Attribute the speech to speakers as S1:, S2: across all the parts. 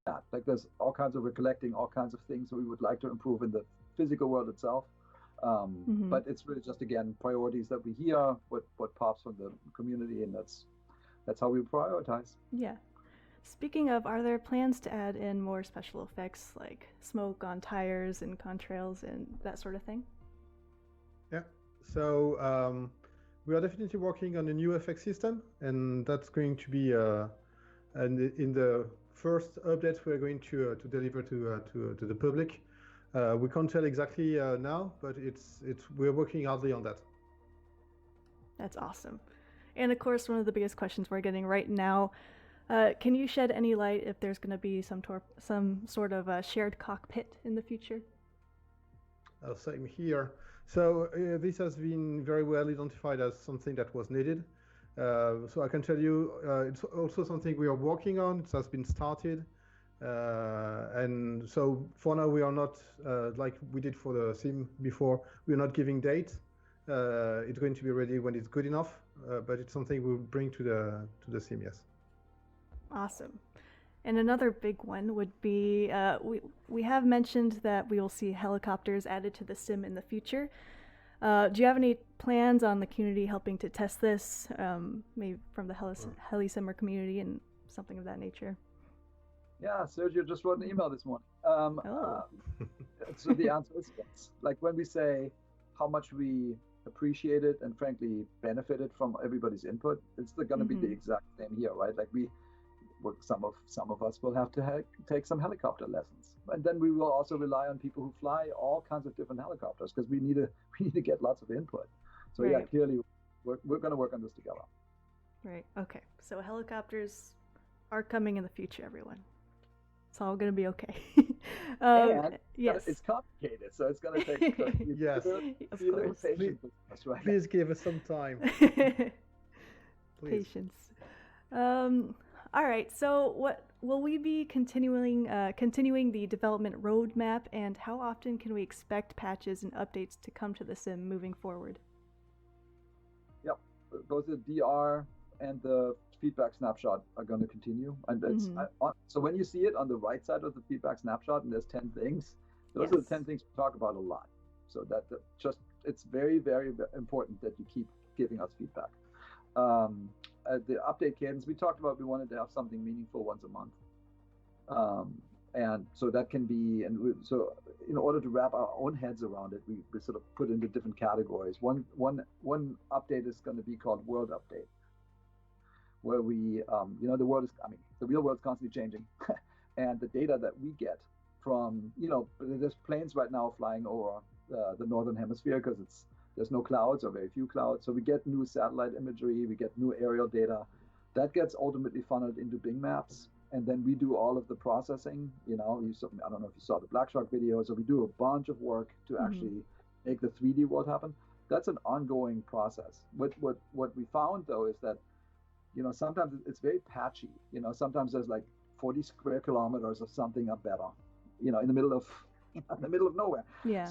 S1: that. Like there's all kinds of, we're collecting all kinds of things that we would like to improve in the physical world itself.
S2: Hmm.
S1: But it's really just again priorities that we hear, what pops from the community, and that's how we prioritize.
S2: Yeah. Speaking of, are there plans to add in more special effects like smoke on tires and contrails and that sort of thing?
S3: Yeah. So we are definitely working on a new FX system, and that's going to be and in the first updates we're going to deliver to the public. We can't tell exactly now, but it's we're working hardly on that.
S2: That's awesome. And of course, one of the biggest questions we're getting right now, can you shed any light if there's going to be some sort of a shared cockpit in the future?
S3: Same here. So this has been very well identified as something that was needed. So I can tell you, it's also something we are working on. It has been started. And so for now, we are not, like we did for the sim before, we're not giving dates. It's going to be ready when it's good enough, but it's something we'll bring to the sim, yes.
S2: Awesome. And another big one would be we have mentioned that we will see helicopters added to the sim in the future. Do you have any plans on the community helping to test this, maybe from the Helisimmer community and something of that nature?
S1: Yeah, Sergio just wrote an email this morning.
S2: Oh.
S1: So the answer is yes. Like when we say how much we appreciated and frankly benefited from everybody's input, it's going to be the exact same here, right? Like some of us will have to take some helicopter lessons, and then we will also rely on people who fly all kinds of different helicopters because we need to get lots of input. So
S2: Right.
S1: yeah, clearly we're going to work on this together.
S2: Right. Okay. So helicopters are coming in the future, everyone. It's all going to be okay.
S1: And
S2: yes.
S1: it's complicated, so it's going to take
S3: Yes.
S1: be
S2: Of
S1: a little
S2: course.
S1: patient with us, right?
S3: Please give us some time. Please.
S2: Patience. All right. So, what will we be continuing the development roadmap, and how often can we expect patches and updates to come to the sim moving forward?
S1: Yep, both the DR and the feedback snapshot are going to continue, and it's so when you see it on the right side of the feedback snapshot, and there's 10 things. Those are the 10 things we talk about a lot. So that just it's very, very important that you keep giving us feedback. The update cadence, we talked about, we wanted to have something meaningful once a month. And so that can be, so in order to wrap our own heads around it, we sort of put into different categories. One update is going to be called World Update, where we, the world is, the real world is constantly changing. And the data that we get from, there's planes right now flying over the northern hemisphere because there's no clouds or very few clouds. So we get new satellite imagery, we get new aerial data. That gets ultimately funneled into Bing Maps. And then we do all of the processing. I don't know if you saw the Black Shark video. So we do a bunch of work to actually make the 3D world happen. That's an ongoing process. What we found, though, is that, sometimes it's very patchy. Sometimes there's like 40 square kilometers of something are better, in the middle of nowhere.
S2: Yeah.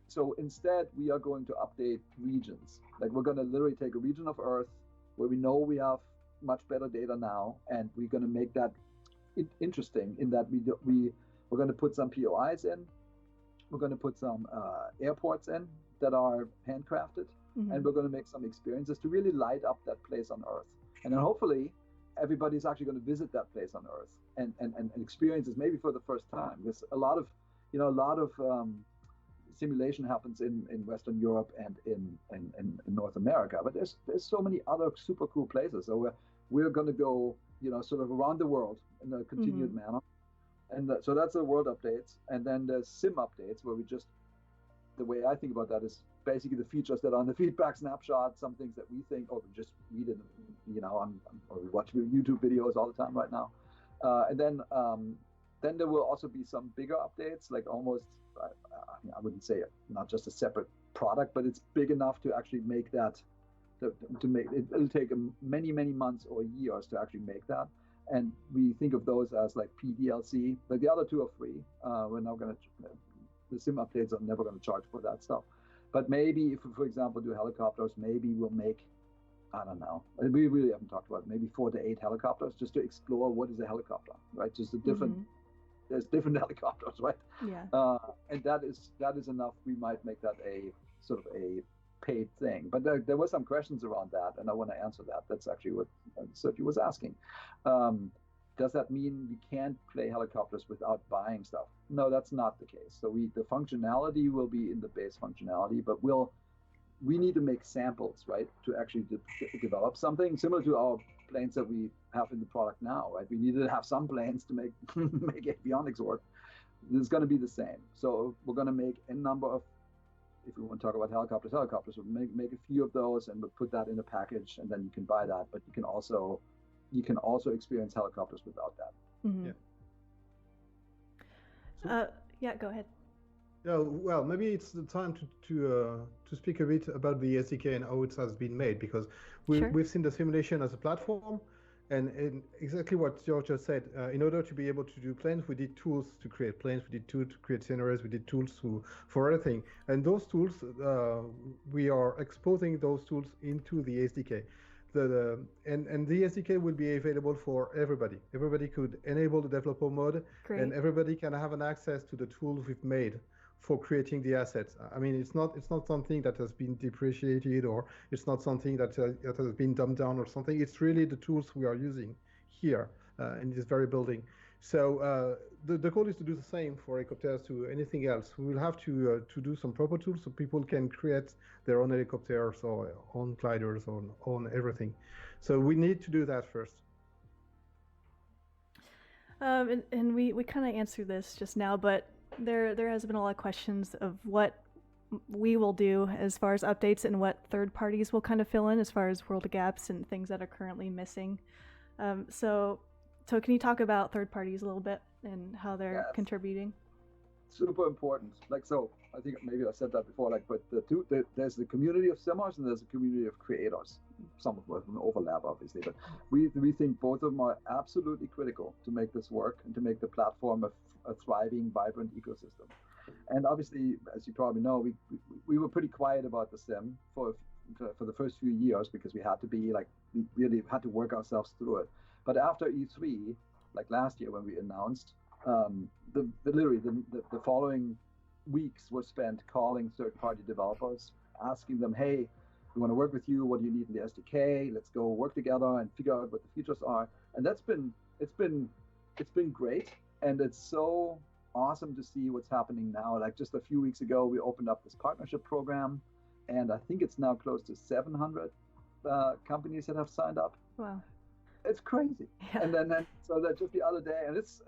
S1: So instead, we are going to update regions. Like we're going to literally take a region of Earth where we know we have much better data now, and we're going to make that interesting in that we're going to put some POIs in. We're going to put some airports in that are handcrafted, and we're going to make some experiences to really light up that place on Earth. And then hopefully everybody's actually going to visit that place on Earth and experience this maybe for the first time. Because a lot of simulation happens in Western Europe and in North America, but there's so many other super cool places. So we're going to go sort of around the world in a continued manner, and so that's the world updates. And then there's sim updates where the way I think about that is basically the features that are on the feedback snapshot, some things that we think, or we just read it, or we watch YouTube videos all the time right now, and then there will also be some bigger updates, like almost, I wouldn't say not just a separate product, but it's big enough to actually make that, to make it. It'll take many, many months or years to actually make that. And we think of those as like PDLC. Like the other two are free. We're not going to, the sim updates are never going to charge for that stuff. But maybe if we, for example, do helicopters, maybe we'll make I don't know. We really haven't talked about it. Maybe 4 to 8 helicopters just to explore what is a helicopter, right? Just a different. There's different helicopters, right?
S2: Yeah.
S1: And that is enough. We might make that a sort of a paid thing. But there were some questions around that, and I want to answer that. That's actually what Sophie was asking. Does that mean we can't play helicopters without buying stuff? No, that's not the case. So the functionality will be in the base functionality, but we need to make samples, right, to actually develop something similar to our planes that we have in the product now, right? We need to have some planes to make make avionics work. It's going to be the same. So we're going to make a number of, if we want to talk about helicopters, we'll make a few of those and we'll put that in a package, and then you can buy that. But you can also experience helicopters without that.
S2: Mm-hmm. Yeah, go ahead.
S3: Well, maybe it's the time to speak a bit about the SDK and how it has been made, because we've seen the simulation as a platform, and exactly what George just said. In order to be able to do planes, we did tools to create planes, we did tools to create scenarios, we did tools for everything. And those tools, we are exposing those tools into the SDK. And the SDK will be available for everybody. Everybody could enable the developer mode. Great. And everybody can have an access to the tools we've made for creating the assets. I mean, it's not something that has been depreciated, or it's not something that has been dumbed down or something. It's really the tools we are using here in this very building. So the goal is to do the same for helicopters to anything else. We will have to do some proper tools so people can create their own helicopters or own gliders or own everything. So we need to do that first.
S2: And we kind of answered this just now, but there has been a lot of questions of what we will do as far as updates and what third parties will kind of fill in as far as world gaps and things that are currently missing. So can you talk about third parties a little bit and how they're contributing?
S1: Super important. Like, so I think maybe I said that before, like, but there's the community of simmers and there's a community of creators. Some of them overlap, obviously, but we think both of them are absolutely critical to make this work and to make the platform a thriving, vibrant ecosystem. And obviously, as you probably know, we were pretty quiet about the sim for the first few years because we had to be like, we really had to work ourselves through it. But after E3, like last year when we announced, the following weeks were spent calling third-party developers, asking them, hey, we want to work with you. What do you need in the SDK? Let's go work together and figure out what the features are. And it's been great. And it's so awesome to see what's happening now. Like just a few weeks ago, we opened up this partnership program, and I think it's now close to 700 companies that have signed up.
S2: Wow.
S1: It's crazy. Yeah. And then so that just the other day, and it's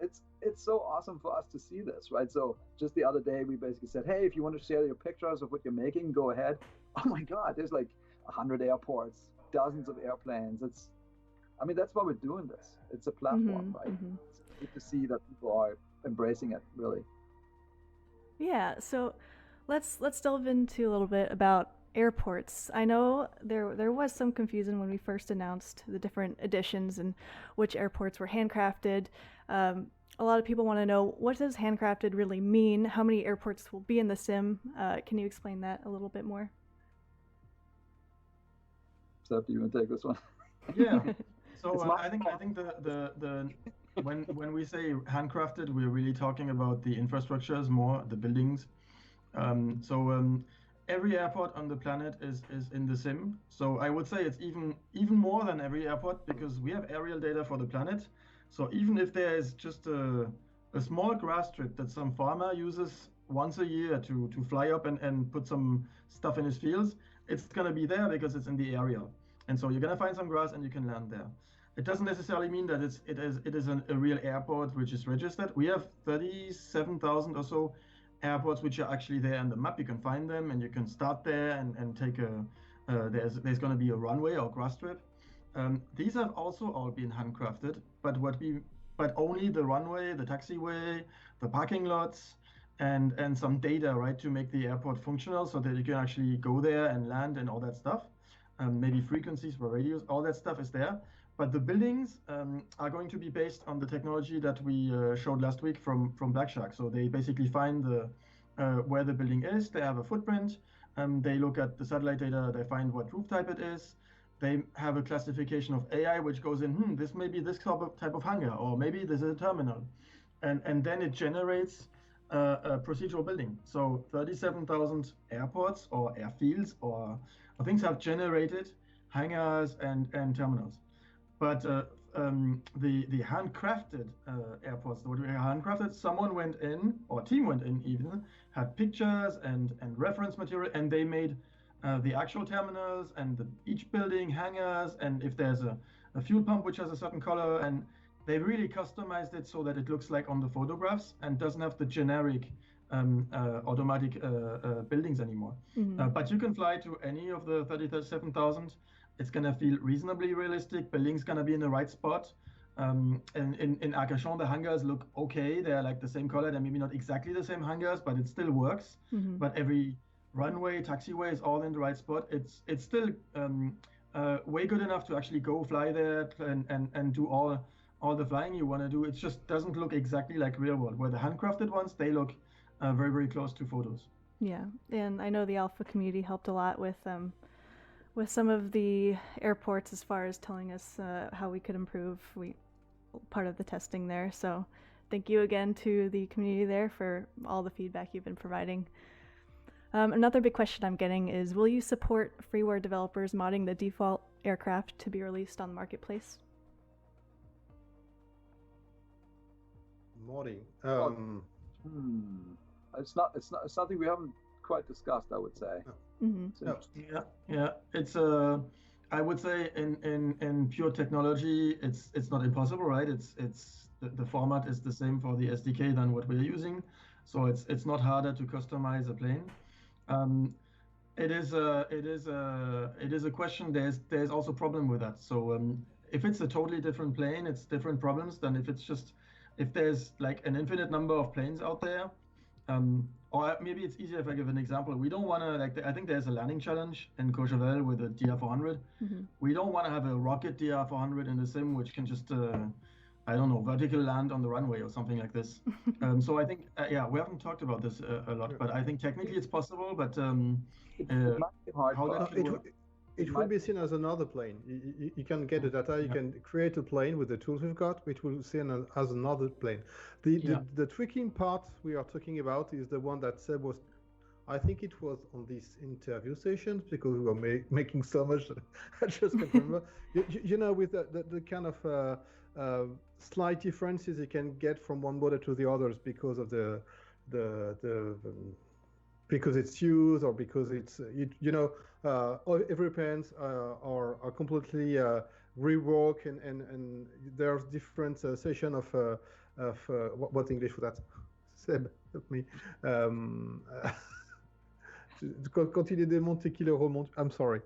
S1: so awesome for us to see this, right? So just the other day, we basically said, hey, if you want to share your pictures of what you're making, go ahead. Oh my God, there's like 100 airports, dozens of airplanes. That's why we're doing this. It's a platform, right? Mm-hmm. It's good to see that people are embracing it, really.
S2: Yeah. So let's delve into a little bit about airports. I know there was some confusion when we first announced the different editions and which airports were handcrafted. A lot of people want to know, what does handcrafted really mean? How many airports will be in the sim? Can you explain that a little bit more?
S1: Seth, do you want to take this one?
S4: Yeah. So I think the when we say handcrafted, we're really talking about the infrastructures more, the buildings. Every airport on the planet is in the sim. So I would say it's even more than every airport, because we have aerial data for the planet. So even if there is just a small grass strip that some farmer uses once a year to fly up and put some stuff in his fields, it's going to be there because it's in the area. And so you're going to find some grass and you can land there. It doesn't necessarily mean that it is a real airport which is registered. We have 37,000 or so airports which are actually there on the map. You can find them and you can start there and take there's going to be a runway or grass strip. These have also all been handcrafted, but only the runway, the taxiway, the parking lots, and some data, right, to make the airport functional so that you can actually go there and land and all that stuff. Maybe frequencies for radios, all that stuff is there. But the buildings are going to be based on the technology that we showed last week from Black Shark. So they basically find where the building is. They have a footprint. They look at the satellite data. They find what roof type it is. they have a classification of AI which goes in, this may be this type of hangar, or maybe this is a terminal. And then it generates a procedural building. So 37,000 airports or airfields or things have generated hangars and terminals. But the handcrafted airports, what we handcrafted, someone went in, or a team went in even, had pictures and reference material, and they made the actual terminals and each building hangars, and if there's a fuel pump which has a certain color, and they really customized it so that it looks like on the photographs and doesn't have the generic automatic buildings anymore.
S2: Mm-hmm.
S4: But you can fly to any of the 37,000. It's going to feel reasonably realistic. Building's going to be in the right spot. And in Arcachon, the hangars look okay. They're like the same color. They're maybe not exactly the same hangars, but it still works.
S2: Mm-hmm.
S4: But every runway, taxiway is all in the right spot. It's still way good enough to actually go fly there and do all the flying you want to do. It just doesn't look exactly like real world. Where the handcrafted ones, they look very, very close to photos.
S2: Yeah, and I know the alpha community helped a lot with some of the airports as far as telling us how we could improve. Part of the testing there. So thank you again to the community there for all the feedback you've been providing. Another big question I'm getting is, will you support freeware developers modding the default aircraft to be released on the marketplace?
S3: Modding.
S1: It's something we haven't quite discussed, I would say.
S2: Mm-hmm.
S3: No.
S4: Yeah. It's I would say in pure technology, it's not impossible, right? It's the format is the same for the SDK than what we're using, so it's not harder to customize a plane. It is a question. There's also a problem with that. So if it's a totally different plane, it's different problems than if there's like an infinite number of planes out there. Or maybe it's easier if I give an example. We don't want to I think there's a landing challenge in Courchevel with a DR400.
S2: Mm-hmm.
S4: We don't want to have a rocket DR400 in the sim which can just I don't know, vertical land on the runway or something like this. So I think we haven't talked about this a lot, but I think technically it's possible. But
S1: it might be hard.
S4: how that can work.
S3: It will be seen as another plane. You can get the data. You can create a plane with the tools we've got, which will be seen as another plane. The tricking part we are talking about is the one that Seb was. I think it was on these interview sessions because we were making so much that I just can't remember. You know, with the kind of slight differences you can get from one model to the others because of the because it's used or because it's every planes are completely reworked and there's different session of what English for that? Seb, help me. Continue de monter qui le remonte. I'm sorry.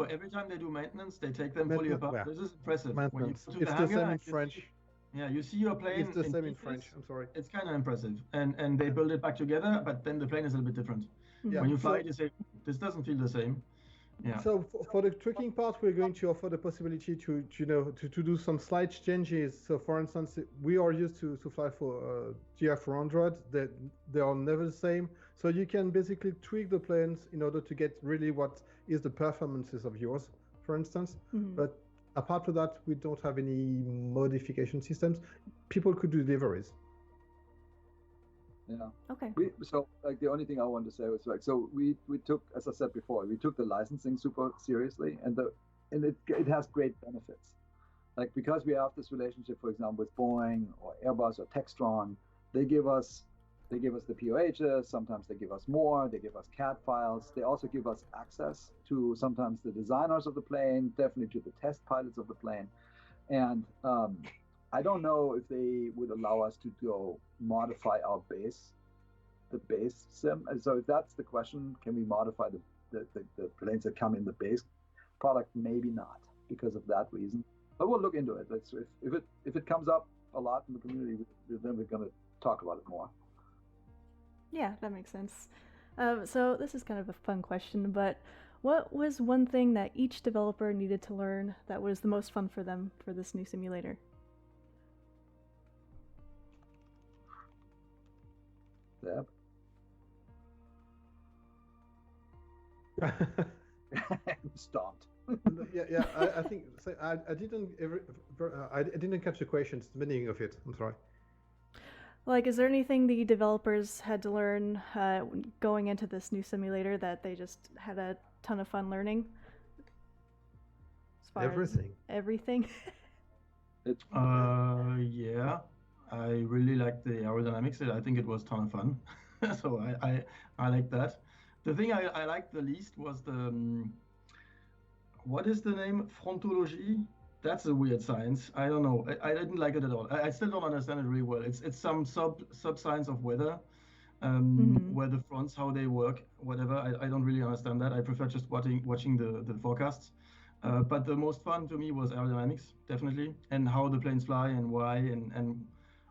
S4: Every time they do maintenance, they take them fully apart.
S3: Yeah.
S4: This is impressive.
S3: Maintenance.
S4: When you
S3: It's the same in French.
S4: You see your plane.
S3: It's the same in
S4: pieces.
S3: French. I'm sorry.
S4: It's kind of impressive, and they build it back together, but then the plane is a little bit different.
S2: Yeah.
S4: When you fly it, you say this doesn't feel the same. Yeah.
S3: So for the tricking part, we're going to offer the possibility to do some slight changes. So for instance, we are used to fly for GR400. They are never the same. So you can basically tweak the planes in order to get really what is the performances of yours, for instance.
S2: Mm-hmm.
S3: But apart from that, we don't have any modification systems. People could do deliveries.
S1: Yeah.
S2: Okay.
S1: So the only thing I wanted to say was we took, as I said before, we took the licensing super seriously, and it has great benefits. Like, because we have this relationship, for example, with Boeing or Airbus or Textron, they give us the POHs. Sometimes they give us more. They give us CAD files. They also give us access to sometimes the designers of the plane, definitely to the test pilots of the plane, and I don't know if they would allow us to go modify the base sim. And so if that's the question, can we modify the planes that come in the base product? Maybe not, because of that reason. But we'll look into it. If it comes up a lot in the community, then we're going to talk about it more.
S2: Yeah, that makes sense. So this is kind of a fun question, but what was one thing that each developer needed to learn that was the most fun for them for this new simulator?
S1: Yep. Stomped.
S3: Yeah. I think so. I didn't catch the questions, the meaning of it. I'm sorry.
S2: Like, is there anything the developers had to learn going into this new simulator that they just had a ton of fun learning? As far
S3: Everything.
S2: As everything?
S4: Yeah, I really liked the aerodynamics. I think it was a ton of fun. So I like that. The thing I liked the least was the what is the name? Frontology? That's a weird science. I don't know. I didn't like it at all. I still don't understand it really well. It's some sub science of weather, where the fronts, how they work, whatever. I don't really understand that. I prefer just watching the forecasts. But the most fun to me was aerodynamics, definitely, and how the planes fly and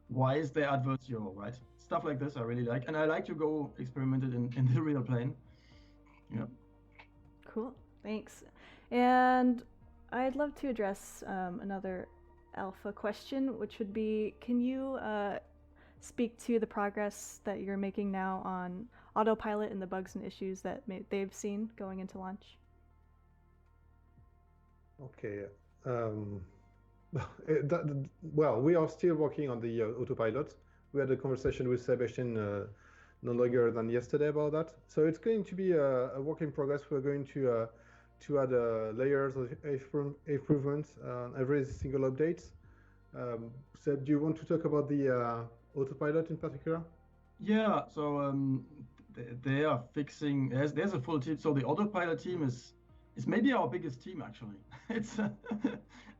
S4: why is there adverse yaw, right? Stuff like this I really like, and I like to go experiment it in the real plane. Yeah.
S2: Cool. Thanks. And I'd love to address another alpha question, which would be, can you speak to the progress that you're making now on Autopilot and the bugs and issues that they've seen going into launch?
S3: Okay. Well, we are still working on the Autopilot. We had a conversation with Sebastian no longer than yesterday about that. So it's going to be a work in progress. We're going to add layers of improvements every single update. Seb, do you want to talk about the Autopilot in particular?
S4: Yeah. So they are fixing. There's a full team. So the Autopilot team is maybe our biggest team actually.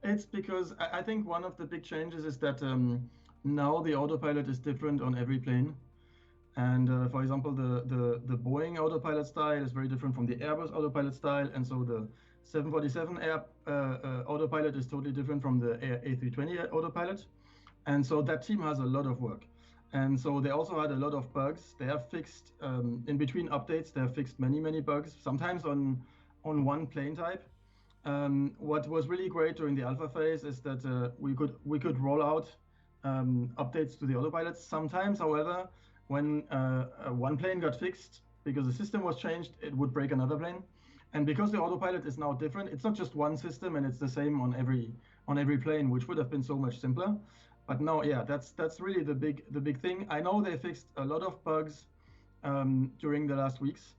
S4: It's because I think one of the big changes is that now the Autopilot is different on every plane. And for example, the Boeing Autopilot style is very different from the Airbus Autopilot style, and so the 747 Autopilot is totally different from the A320 Autopilot. And so that team has a lot of work. And so they also had a lot of bugs. They have fixed, in between updates, they have fixed many bugs, sometimes on one plane type. What was really great during the alpha phase is that we could roll out updates to the Autopilot. Sometimes, however, when one plane got fixed because the system was changed, it would break another plane. And because the Autopilot is now different, it's not just one system and it's the same on every plane, which would have been so much simpler. But no, yeah, that's really the big thing. I know they fixed a lot of bugs during the last weeks.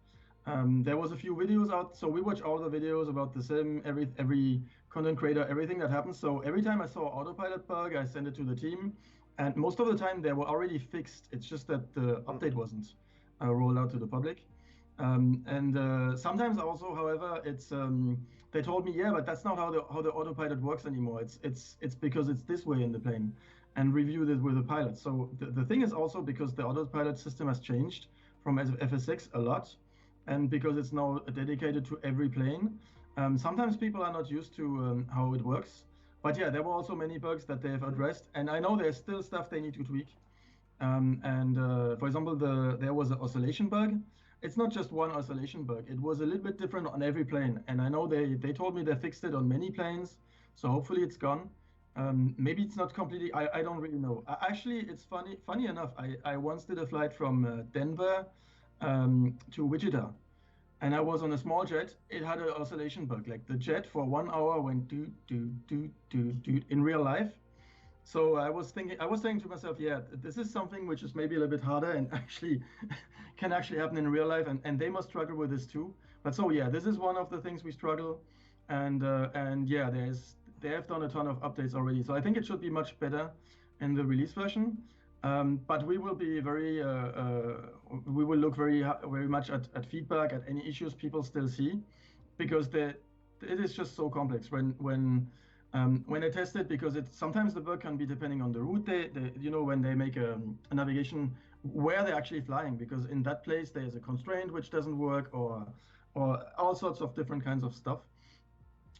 S4: There was a few videos out, so we watch all the videos about the sim, every content creator, everything that happens. So every time I saw Autopilot bug, I send it to the team, and most of the time they were already fixed. It's just that the update wasn't rolled out to the public. Sometimes also, however, it's they told me, yeah, but that's not how the Autopilot works anymore. It's because it's this way in the plane, and reviewed it with the pilot. So the thing is also because the Autopilot system has changed from FS6 a lot, and because it's now dedicated to every plane, sometimes people are not used to how it works. But yeah, there were also many bugs that they have addressed, and I know there's still stuff they need to tweak. For example, there was an oscillation bug. It's not just one oscillation bug. It was a little bit different on every plane, and I know they told me they fixed it on many planes, so hopefully it's gone. Maybe it's not completely. I don't really know. Actually, it's funny enough. I once did a flight from Denver to Wichita, and I was on a small jet. It had an oscillation bug. Like the jet for 1 hour went do in real life. So I was saying to myself, yeah, this is something which is maybe a little bit harder and actually can actually happen in real life, and they must struggle with this too. But so yeah, this is one of the things we struggle, and yeah, they have done a ton of updates already. So I think it should be much better in the release version. But we will be we will look very much at feedback, at any issues people still see, because it is just so complex when I test it, because sometimes the bug can be depending on the route when they make a navigation where they're actually flying, because in that place there's a constraint which doesn't work, or all sorts of different kinds of stuff.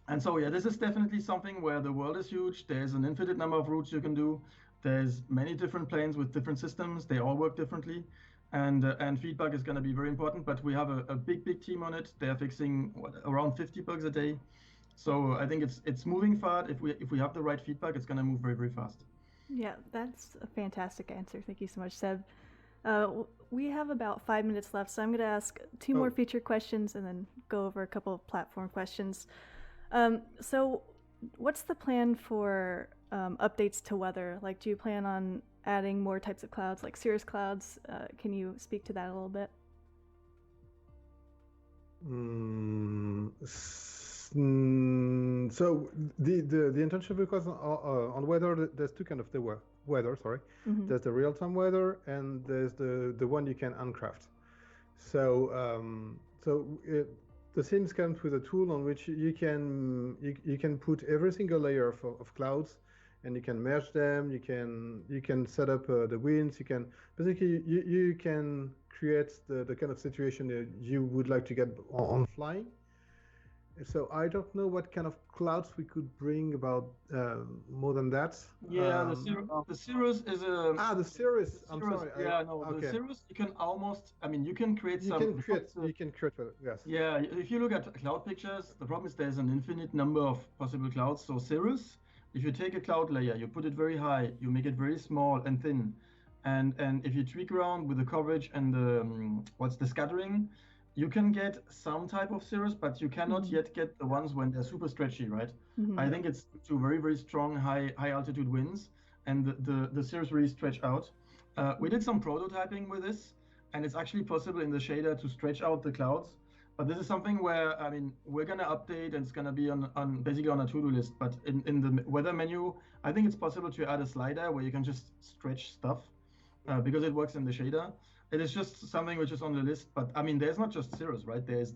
S4: And so yeah, this is definitely something where the world is huge. There's an infinite number of routes you can do. There's many different planes with different systems. They all work differently, and feedback is going to be very important. But we have a big team on it. They're fixing around 50 bugs a day. So I think it's moving fast. If we have the right feedback, it's going to move very fast.
S2: Yeah, that's a fantastic answer. Thank you so much, Seb. We have about 5 minutes left, so I'm going to ask two more feature questions and then go over a couple of platform questions. So what's the plan for updates to weather? Like, do you plan on adding more types of clouds, like cirrus clouds? Can you speak to that a little bit?
S3: So the intention, because on weather, there's two kind of the weather. Sorry, there's the real-time weather and there's the one you can uncraft. So the themes comes with a tool on which you can put every single layer of clouds, and you can merge them. You can set up the winds. You can basically you can create the kind of situation that you would like to get on flying. So I don't know what kind of clouds we could bring about more than that.
S4: Yeah, the cirrus is a.
S3: The cirrus. I'm
S4: cirrus,
S3: sorry.
S4: Yeah, no,
S3: okay.
S4: The cirrus you can almost. I mean, you can create some.
S3: You can create. Yes.
S4: Yeah, if you look at cloud pictures, the problem is there's an infinite number of possible clouds. So cirrus, if you take a cloud layer, you put it very high, you make it very small and thin, and if you tweak around with the coverage and the scattering, you can get some type of cirrus, but you cannot yet get the ones when they're super stretchy, right? I think it's to very, very strong high altitude winds, and the cirrus really stretch out. We did some prototyping with this, and it's actually possible in the shader to stretch out the clouds. But this is something where, I mean, we're gonna update, and it's gonna be on basically on a to-do list. But in the weather menu, I think it's possible to add a slider where you can just stretch stuff because it works in the shader. It is just something which is on the list, but I mean, there's not just cirrus, right? There's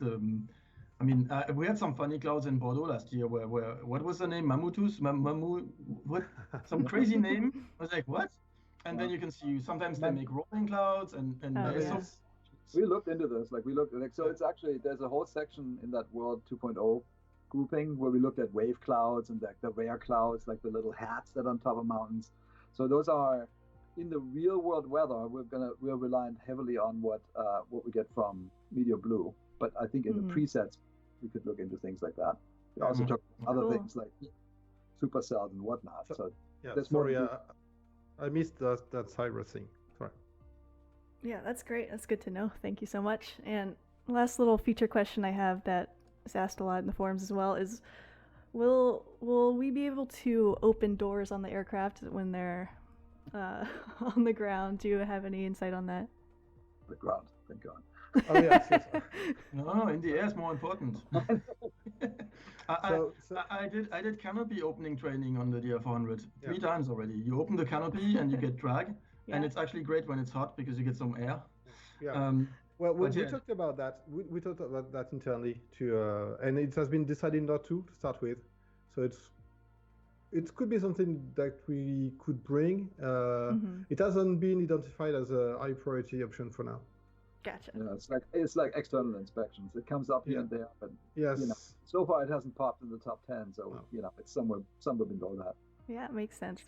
S4: we had some funny clouds in Bordeaux last year where what was the name? Mammutus? What? Some crazy name. I was like, what? And then you can see sometimes they make rolling clouds and
S2: yes.
S1: We looked into this. So it's actually, there's a whole section in that World 2.0 grouping where we looked at wave clouds and the rare clouds, like the little hats that are on top of mountains. So those are. In the real world weather, we're reliant heavily on what we get from Meteor Blue. But I think in the presets, we could look into things like that. We also talk about other things like supercells and whatnot. So
S3: sorry, I missed that Cyrus thing. Sorry.
S2: Yeah, that's great. That's good to know. Thank you so much. And last little feature question I have that is asked a lot in the forums as well is, will we be able to open doors on the aircraft when they're on the ground? Do you have any insight on that?
S1: The ground, thank God.
S3: Oh yes.
S4: No, in the air is more important. I did canopy opening training on the DR400 three times already. You open the canopy and you get drag, and it's actually great when it's hot because you get some air.
S3: Yeah. We talked about that. We talked about that internally too, and it has been decided not to start with. So it could be something that we could bring. It hasn't been identified as a high priority option for now.
S2: Gotcha.
S1: Yeah, it's like external inspections. It comes up here and there, but so far it hasn't popped in the top 10. So it's somewhere below that.
S2: Yeah, it makes sense.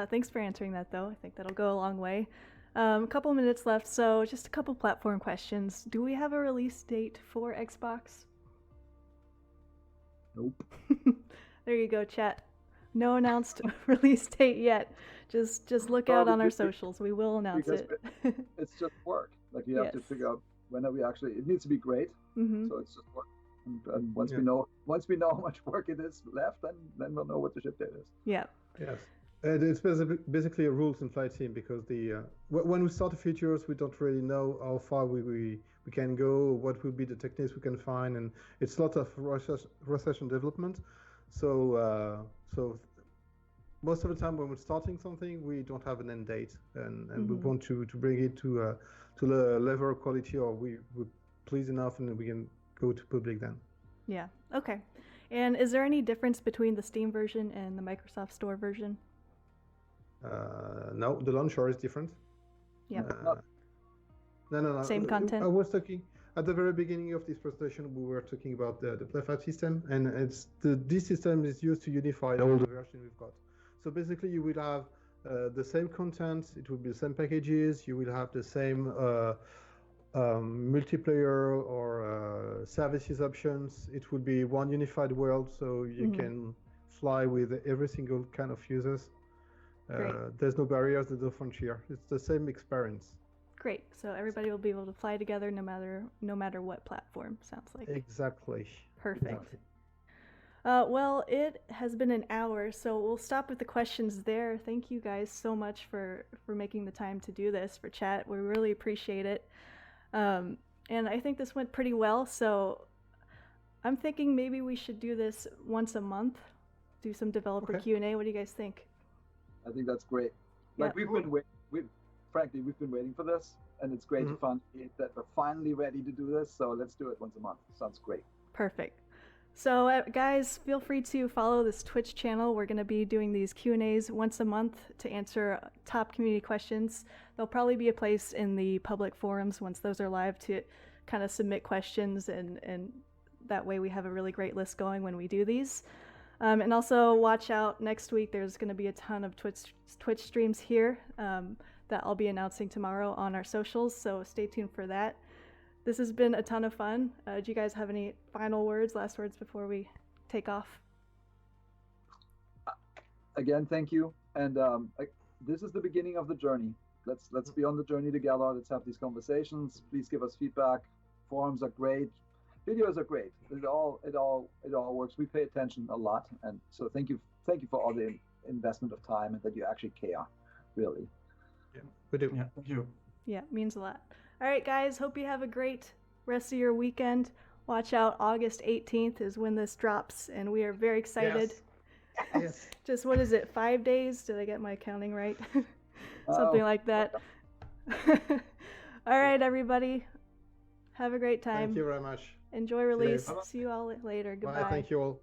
S2: Thanks for answering that, though. I think that'll go a long way. A couple minutes left, so just a couple platform questions. Do we have a release date for Xbox?
S1: Nope.
S2: There you go, chat. No announced release date yet. Just look out on our socials. We will announce it.
S1: It's just work. Like you have to figure out when are we actually. It needs to be great. So it's just work. And once we know how much work it is left, then we'll know what the ship date is.
S2: Yeah.
S3: Yes. It's basically a rules in flight sim because when we start the features, we don't really know how far we can go, what will be the techniques we can find, and it's a lot of research and development. So most of the time when we're starting something, we don't have an end date, and we want to bring it to the level of quality, or we're pleased enough, and we can go to public then.
S2: Yeah. Okay. And is there any difference between the Steam version and the Microsoft Store version?
S3: No, the launcher is different.
S2: Yeah.
S3: No.
S2: Same content.
S3: I was talking at the very beginning of this presentation. We were talking about the Play5 system, and this system is used to unify all the versions we've got. So basically, you will have the same content. It will be the same packages. You will have the same multiplayer or services options. It will be one unified world, so you can fly with every single kind of users. There's no barriers, there's no frontier. It's the same experience.
S2: Great. So everybody will be able to fly together no matter what platform. Sounds like.
S3: Exactly.
S2: Perfect.
S3: Exactly.
S2: Well, it has been an hour, so we'll stop with the questions there. Thank you guys so much for making the time to do this, for chat. We really appreciate it. And I think this went pretty well, so I'm thinking maybe we should do this once a month, do some developer Q&A. What do you guys think?
S1: I think that's great. Like frankly, we've been waiting for this, and it's great to find that we're finally ready to do this. So let's do it once a month. Sounds great.
S2: Perfect. So guys, feel free to follow this Twitch channel. We're going to be doing these Q&As once a month to answer top community questions. There'll probably be a place in the public forums once those are live to kind of submit questions, and that way we have a really great list going when we do these. And also watch out, next week there's going to be a ton of Twitch streams here that I'll be announcing tomorrow on our socials, so stay tuned for that. This has been a ton of fun. Do you guys have any final words, last words before we take off?
S1: Again, thank you. And this is the beginning of the journey. Let's be on the journey together. Let's have these conversations. Please give us feedback. Forums are great. Videos are great. It all works. We pay attention a lot, and so thank you for all the investment of time and that you actually care, really.
S3: Yeah, we do.
S4: Yeah, thank you.
S2: Yeah, means a lot. All right, guys, hope you have a great rest of your weekend. Watch out, August 18th is when this drops, and we are very excited.
S3: Yes.
S2: Just, what is it, 5 days? Did I get my counting right? Something like that. All right, everybody. Have a great time.
S3: Thank you very much.
S2: Enjoy release. See you all later. Goodbye.
S3: Bye. Thank you all.